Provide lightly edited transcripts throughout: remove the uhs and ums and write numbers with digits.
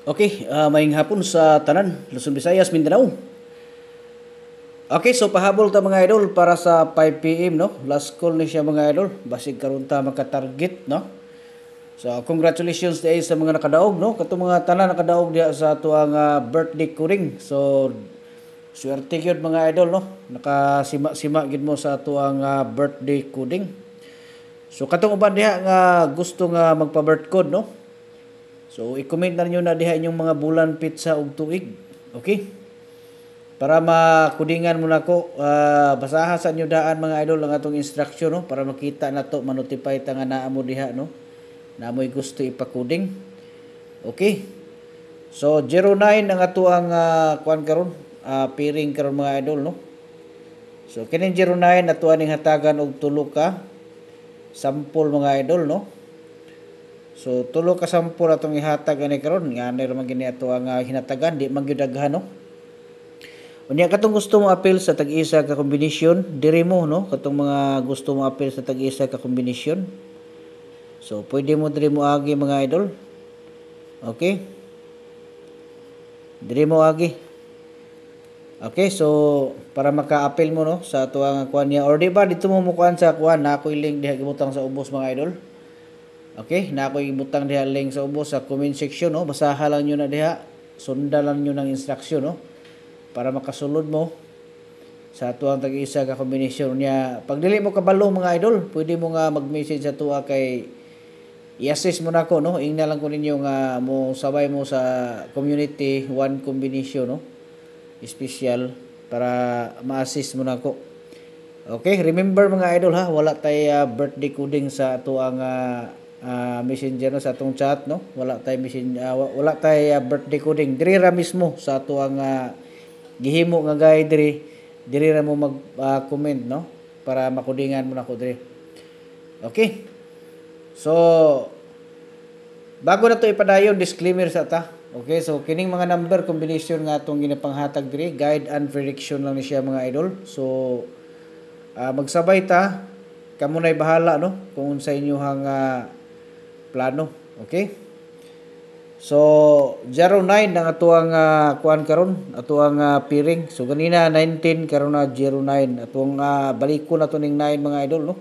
Okay, maayong hapon sa tanan, Luzon, Visayas, Mindanao. Okay, so pahabol ta mga idol para sa 5 PM, no? Last call ni siya mga idol. Basig karon ta maka-target, no? So congratulations din sa mga nakadaog, no? Kato mga tanan nakadaog diha sa tuang birthday kuring. So swerte gyud mga idol, no? Nakasima-sima gid mo sa tuang birthday coding. So katong uban diha nga gusto nga magpa-birth code, no? So, i-comment na niyo na diha inyong mga bulan, pizza ug tuig. Okay? Para makudingan mo na ko, basaha sa inyo daan mga idol ang atong instruction, no? Para makita na to, manotify ta nga naa mo diha, no? Na mo'y gusto ipakuding. Okay? So, 09 ang ato ang kuan karon, piring karon mga idol, no? So, kining 09 ato aning hatagan og tulo ka sample mga idol, no? So tulo ka sampol atong ihatag ani karon nga ani ra man gini ato ang hinatagan di man gyud daghan, no. Unya katong gusto mo appeal sa tag-isa ka kombinasyon diri mo, no, katong mga gusto mo appeal sa tag-isa ka kombinasyon. So pwede mo diri mo agi mga idol. Okay? Diri mo agi. Okay, so para maka-appeal mo, no, sa ato ang kuan niya or di ba dito mo mukuan sa kuan na ako link diha gibutang sa ubos mga idol. Okay, na ako ibutang diha link sa ubos sa comment section, no. Basaha lang niyo na diha, sundan lang niyo ng instruction, no, para makasulod mo sa tuang tag-isa ka kombinasyon niya. Pag dili mo kabalo mga idol, pwede mo nga mag-message sa tuwa kay i-assist mo na ko, no. Ingna lang ko ninyo nga mo sabay mo sa community one combination, no, special para ma-assist mo na ko. Okay, remember mga idol ha, wala tay birthday coding sa tuang messenger, no, sa atong chat, no. Wala tay wala tay birthday coding diri ra mismo sa ato ang gihimo nga guide diri ra mo mag comment, no, para makudingan mo nako diri. Okay, so bago na to ipadayon disclaimer sa ta. Okay, so kining mga number combination nga atong ginapanghatag diri, guide and prediction lang ni siya mga idol. So magsabay ta, kamo nay bahala, no, kung unsa inyohang plano. Okay? So 09 ang atuang kuan karon, atuang piring. So ganina 19 karon na 09. Atong balikon nato ning 9 mga idol, no.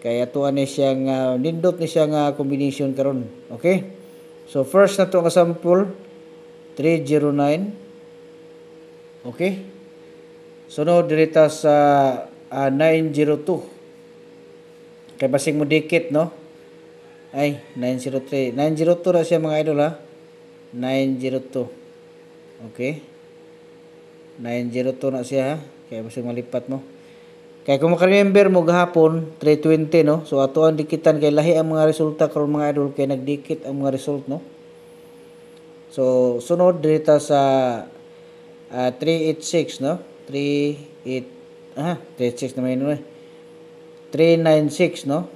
Kay atuan ni siyang nindot ni siyang combination karon. Okay? So first nato nga sample 309. Okay? Sunod dirita sa 902. Kay basing mo dikit, no. Ay, 903. 902 na siya mga idol, ha. 902. Okay. 902 na siya, ha. Kaya basing malipat mo. Kaya kung makaremember mo gahapon, 320, no. So ato ang dikitan kay lahi ang mga resulta karon mga idol kay nagdikit ang mga result, no. So sunod dirita sa 386, no. 386 na may 396, no.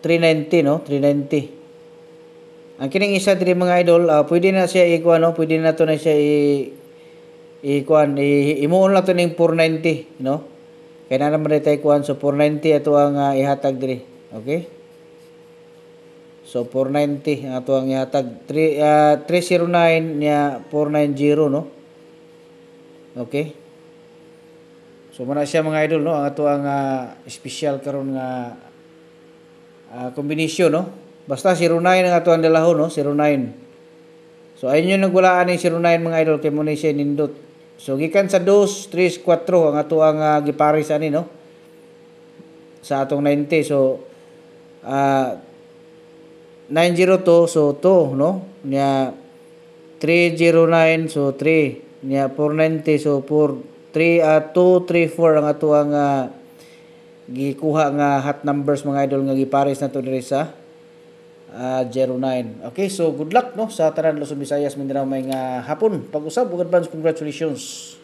390, no? 390. Ang kining isa diri mga idol, pwede na siya ikuan, no? Pwede na to na siya ikuan, imuon lang to ning 490, no? Kaya na naman tayo ikuan, so 490 ato ang ihatag diri. Okay? So 490 ang ato ang ihatag. 309 niya 490, no? Okay? So muna siya mga idol, no? Ang ato ang special karon nga combination, no. Basta 09 ang ato ang dalahon, no, 09. So ayun yung nagwalaan ng 09 mga idol kay mo ni siya nindot. So gikan sa 2, 3, 4 ang ato ang giparis ani, no, sa atong 90. So 902, so 2, no, niya 309, so 3 niya 490, so 4 3 2 3 4 ang ato ang gikuha nga hot numbers mga idol nga gipares na to diri sa 09. Okay, so good luck, no, sa tanan Luzon, Visayas, Mindanao may nga hapon. Pag-usab ug advance congratulations.